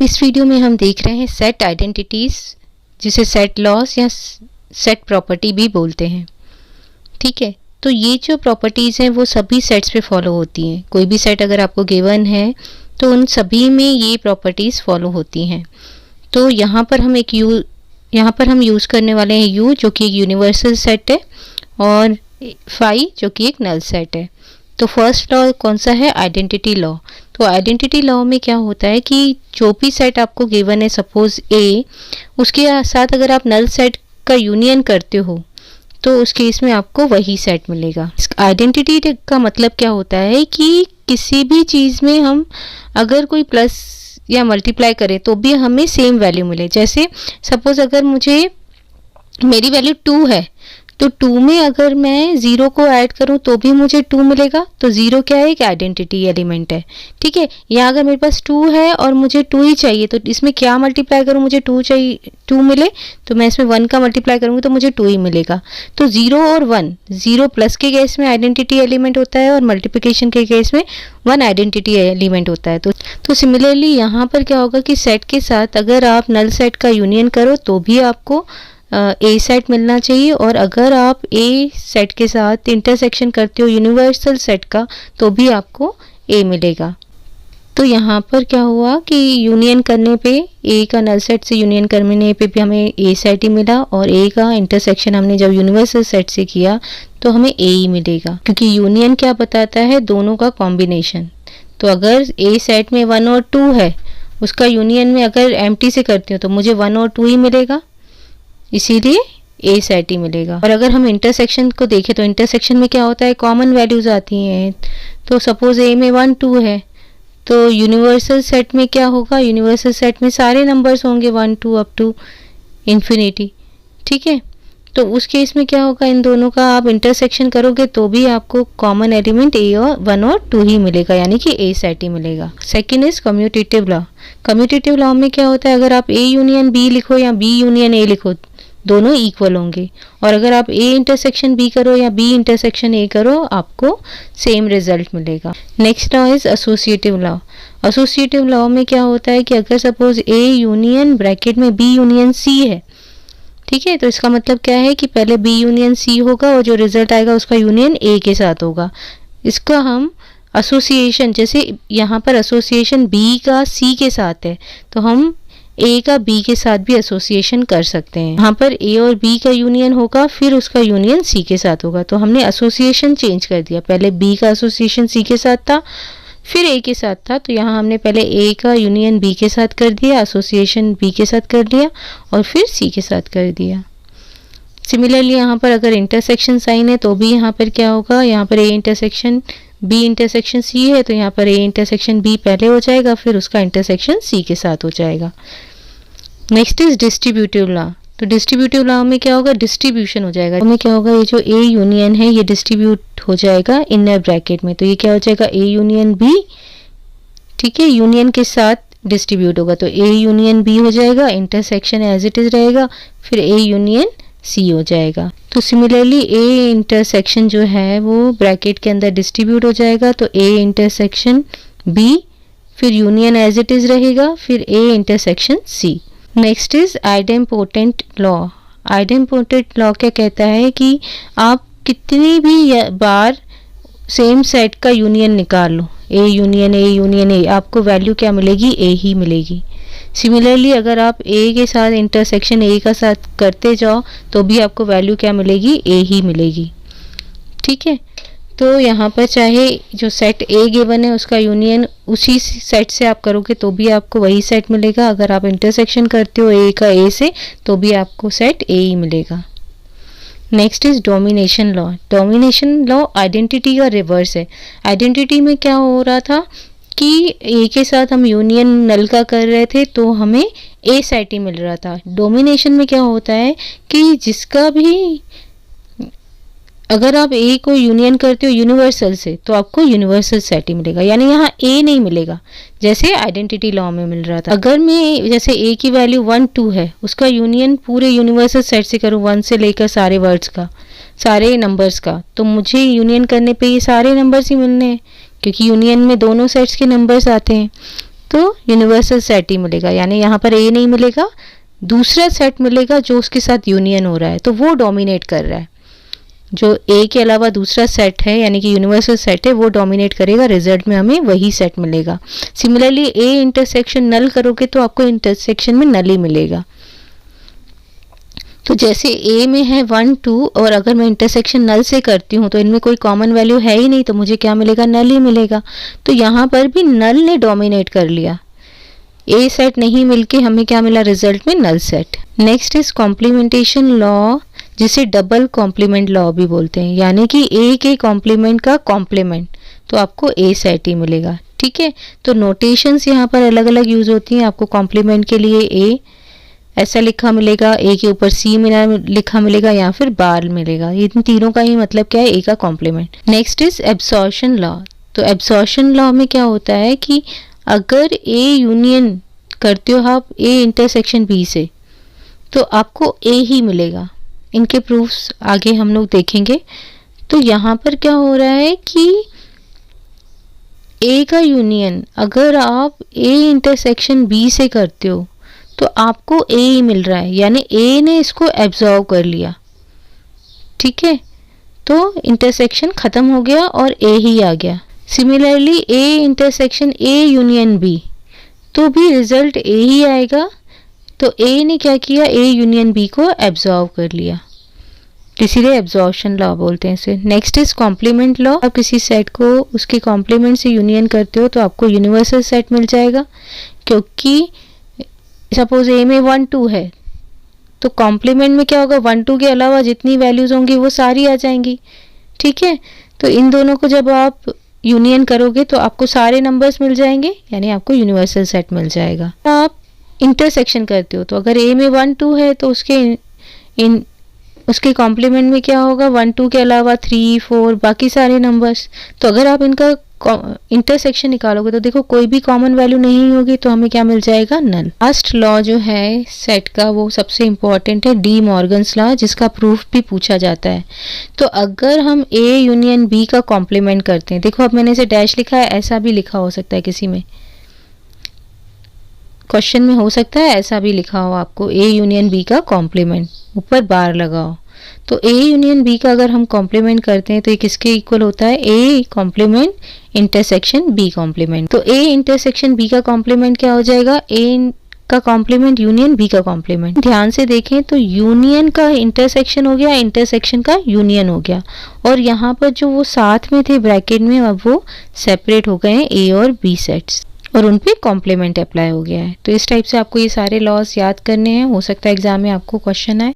इस वीडियो में हम देख रहे हैं सेट आइडेंटिटीज, जिसे सेट लॉस या सेट प्रॉपर्टी भी बोलते हैं। ठीक है, तो ये जो प्रॉपर्टीज हैं वो सभी सेट्स पे फॉलो होती हैं। कोई भी सेट अगर आपको गिवन है तो उन सभी में ये प्रॉपर्टीज फॉलो होती हैं। तो यहाँ पर हम यूज करने वाले हैं यू, जो कि एक यूनिवर्सल सेट है, और फाई, जो कि एक नल सेट है। तो फर्स्ट लॉ कौन सा है? Identity law. तो आइडेंटिटी लॉ में क्या होता है कि जो भी सेट आपको गिवन है, सपोज ए, उसके साथ अगर आप नल सेट का यूनियन करते हो तो उस केस में आपको वही सेट मिलेगा। आइडेंटिटी का मतलब क्या होता है कि किसी भी चीज़ में हम अगर कोई प्लस या मल्टीप्लाई करें तो भी हमें सेम वैल्यू मिले। जैसे सपोज अगर मेरी वैल्यू 2 है तो 2 में अगर मैं 0 को ऐड करूं तो भी मुझे 2 मिलेगा। तो 0 क्या है? एक आइडेंटिटी एलिमेंट है। ठीक है, या अगर मेरे पास 2 है और मुझे 2 ही चाहिए तो इसमें क्या मल्टीप्लाई करूं, मुझे 2 चाहिए, 2 मिले, तो मैं इसमें 1 का मल्टीप्लाई करूंगी तो मुझे 2 ही मिलेगा। तो 0 और 1, 0 प्लस के केस में आइडेंटिटी एलिमेंट होता है और मल्टीप्लिकेशन के केस में 1 आइडेंटिटी एलिमेंट होता है। तो सिमिलरली यहाँ पर क्या होगा कि सेट के साथ अगर आप नल सेट का यूनियन करो तो भी आपको ए सेट मिलना चाहिए, और अगर आप ए सेट के साथ इंटरसेक्शन करते हो यूनिवर्सल सेट का तो भी आपको ए मिलेगा। तो यहाँ पर क्या हुआ कि यूनियन करने पे, ए का नल सेट से यूनियन करने पे भी हमें ए सेट ही मिला, और ए का इंटरसेक्शन हमने जब यूनिवर्सल सेट से किया तो हमें ए ही मिलेगा, क्योंकि यूनियन क्या बताता है? दोनों का कॉम्बिनेशन। तो अगर ए सेट में 1 और 2 है, उसका यूनियन में अगर एम्प्टी से करती हूँ तो मुझे 1 और 2 ही मिलेगा, इसीलिए ए सेट ही मिलेगा। और अगर हम इंटरसेक्शन को देखें तो इंटरसेक्शन में क्या होता है? कॉमन वैल्यूज आती हैं। तो सपोज ए में 1 2 है तो यूनिवर्सल सेट में क्या होगा? यूनिवर्सल सेट में सारे नंबर्स होंगे 1 2 अप टू इन्फिनिटी। ठीक है, तो उस केस में क्या होगा? इन दोनों का आप इंटरसेक्शन करोगे तो भी आपको कॉमन एलिमेंट ए और 1 और 2 ही मिलेगा, यानी कि ए सेट ही मिलेगा। Second is commutative law. Commutative law में क्या होता है? अगर आप ए यूनियन बी लिखो या बी यूनियन ए लिखो, दोनों इक्वल होंगे, और अगर आप ए इंटरसेक्शन बी करो या बी इंटरसेक्शन ए करो, आपको सेम रिजल्ट मिलेगा। Next law is associative law. Associative law में क्या होता है कि अगर सपोज ए यूनियन ब्रैकेट में बी यूनियन सी है, ठीक है, तो इसका मतलब क्या है कि पहले बी यूनियन सी होगा और जो रिजल्ट आएगा उसका यूनियन ए के साथ होगा। इसका हम एसोसिएशन, जैसे यहाँ पर एसोसिएशन बी का सी के साथ है तो हम ए का बी के साथ भी एसोसिएशन कर सकते हैं। यहाँ पर ए और बी का यूनियन होगा, फिर उसका यूनियन सी के साथ होगा। तो हमने एसोसिएशन चेंज कर दिया, पहले बी का एसोसिएशन सी के साथ था, फिर ए के साथ था, तो यहाँ हमने पहले ए का यूनियन बी के साथ कर दिया, एसोसिएशन बी के साथ कर दिया, और फिर सी के साथ कर दिया। सिमिलरली यहाँ पर अगर इंटरसेक्शन साइन है तो भी यहाँ पर क्या होगा? यहाँ पर A intersection B intersection C है तो यहाँ पर ए इंटरसेक्शन बी पहले हो जाएगा, फिर उसका इंटरसेक्शन सी के साथ हो जाएगा। Next is distributive law. तो डिस्ट्रीब्यूटिव लॉ में क्या होगा? डिस्ट्रीब्यूशन हो जाएगा। में क्या होगा? ये जो ए यूनियन है ये डिस्ट्रीब्यूट हो जाएगा इनर ब्रैकेट में, तो ये क्या हो जाएगा? ए यूनियन बी, ठीक है, यूनियन के साथ डिस्ट्रीब्यूट होगा तो ए यूनियन बी हो जाएगा, इंटरसेक्शन एज इट इज रहेगा, फिर ए यूनियन सी हो जाएगा। तो सिमिलरली ए इंटरसेक्शन जो है वो ब्रैकेट के अंदर डिस्ट्रीब्यूट हो जाएगा, तो ए इंटरसेक्शन बी, फिर यूनियन एज इट इज रहेगा, फिर A intersection C. Next is idempotent law. Idempotent law क्या कहता है कि आप कितनी भी बार सेम सेट का यूनियन निकाल लो, ए यूनियन ए, आपको वैल्यू क्या मिलेगी? ए ही मिलेगी। सिमिलरली अगर आप ए के साथ इंटरसेक्शन ए का साथ करते जाओ तो भी आपको वैल्यू क्या मिलेगी? ए ही मिलेगी। ठीक है, तो यहाँ पर चाहे जो सेट ए गिवन है उसका यूनियन उसी सेट से आप करोगे तो भी आपको वही सेट मिलेगा। अगर आप इंटरसेक्शन करते हो ए का ए से तो भी आपको सेट ए ही मिलेगा। Next is domination law. Domination law identity का रिवर्स है। आइडेंटिटी में क्या हो रहा था कि ए के साथ हम यूनियन नल का कर रहे थे तो हमें ए सेट ही मिल रहा था। डोमिनेशन में क्या होता है कि जिसका भी, अगर आप ए को यूनियन करते हो यूनिवर्सल से तो आपको यूनिवर्सल सेट ही मिलेगा, यानी यहाँ ए नहीं मिलेगा जैसे आइडेंटिटी लॉ में मिल रहा था। अगर मैं जैसे ए की वैल्यू 1 2 है, उसका यूनियन पूरे यूनिवर्सल सेट से करूँ 1 से लेकर सारे वर्ड्स का, सारे नंबर्स का, तो मुझे यूनियन करने पे ये सारे नंबर्स ही मिलने हैं, क्योंकि यूनियन में दोनों सेट्स के नंबर्स आते हैं। तो यूनिवर्सल सेट ही मिलेगा, यानी यहाँ पर ए नहीं मिलेगा, दूसरा सेट मिलेगा जो उसके साथ यूनियन हो रहा है, तो वो डोमिनेट कर रहा है। जो ए के अलावा दूसरा सेट है यानी कि यूनिवर्सल सेट है वो डोमिनेट करेगा, रिजल्ट में हमें वही सेट मिलेगा। सिमिलरली ए इंटरसेक्शन नल करोगे तो आपको इंटरसेक्शन में नल ही मिलेगा। तो जैसे ए में है 1 2 और अगर मैं इंटरसेक्शन नल से करती हूँ तो इनमें कोई कॉमन वैल्यू है ही नहीं, तो मुझे क्या मिलेगा, नल ही मिलेगा। तो यहाँ पर भी नल ने डोमिनेट कर लिया, ए सेट नहीं मिलके हमें क्या मिला, रिजल्ट में null set. Next is complementation law, जिसे डबल कॉम्प्लीमेंट लॉ भी बोलते हैं, यानी कि ए के कॉम्प्लीमेंट का कॉम्प्लीमेंट, तो आपको ए सेट ही मिलेगा। ठीक है, तो नोटेशंस यहाँ पर अलग अलग यूज होती हैं। आपको कॉम्प्लीमेंट के लिए ए ऐसा लिखा मिलेगा, ए के ऊपर सी मिला लिखा मिलेगा या फिर बार मिलेगा। इन तीनों का ही मतलब क्या है, ए का complement. Next is absorption law. तो एब्सॉर्शन लॉ में क्या होता है कि अगर ए यूनियन करते हो आप ए इंटरसेक्शन बी से तो आपको ए ही मिलेगा। इनके प्रूफ्स आगे हम लोग देखेंगे। तो यहाँ पर क्या हो रहा है कि ए का यूनियन अगर आप ए इंटरसेक्शन बी से करते हो तो आपको ए ही मिल रहा है, यानी ए ने इसको एब्जॉर्व कर लिया। ठीक है, तो इंटरसेक्शन खत्म हो गया और ए ही आ गया। Similarly A intersection A union B तो भी रिजल्ट ए ही आएगा। तो ए ने क्या किया, ए यूनियन बी को एब्जॉर्व कर लिया, इसीलिए एब्जॉर्प्शन लॉ बोलते हैं इसे। Next is complement law. आप किसी सेट को उसके कॉम्प्लीमेंट से यूनियन करते हो तो आपको यूनिवर्सल सेट मिल जाएगा, क्योंकि सपोज ए में 1 2 है तो कॉम्प्लीमेंट में क्या होगा, 1 2 के अलावा जितनी वैल्यूज होंगी वो सारी आ जाएंगी। ठीक है, तो इन दोनों को जब आप यूनियन करोगे तो आपको सारे नंबर्स मिल जाएंगे, यानी आपको यूनिवर्सल सेट मिल जाएगा। आप इंटरसेक्शन करते हो तो अगर ए में 1 2 है तो उसके कॉम्प्लीमेंट में क्या होगा, 1 2 के अलावा 3 4 बाकी सारे नंबर्स। तो अगर आप इनका इंटरसेक्शन निकालोगे तो देखो कोई भी कॉमन वैल्यू नहीं होगी, तो हमें क्या मिल जाएगा, नल। लास्ट लॉ जो है सेट का वो सबसे इंपॉर्टेंट है, डी मॉर्गन्स लॉ, जिसका प्रूफ भी पूछा जाता है। तो अगर हम ए यूनियन बी का कॉम्प्लीमेंट करते हैं, देखो अब मैंने इसे डैश लिखा है, ऐसा भी लिखा हो सकता है, किसी में क्वेश्चन में हो सकता है ऐसा भी लिखा हो आपको, ए यूनियन बी का कॉम्प्लीमेंट, ऊपर बार लगाओ। तो ए यूनियन बी का अगर हम कॉम्प्लीमेंट करते हैं तो ये किसके इक्वल होता है, A complement intersection B complement. तो ए इंटरसेक्शन बी का कॉम्प्लीमेंट क्या हो जाएगा, ए का कॉम्प्लीमेंट यूनियन बी का कॉम्प्लीमेंट। ध्यान से देखें तो यूनियन का इंटरसेक्शन हो गया, इंटरसेक्शन का यूनियन हो गया, और यहाँ पर जो वो साथ में थे ब्रैकेट में अब वो सेपरेट हो गए हैं ए और बी सेट्स, और उन पे कॉम्प्लीमेंट अप्लाई हो गया है। तो इस टाइप से आपको ये सारे लॉज याद करने हैं, हो सकता है एग्जाम में आपको क्वेश्चन आए।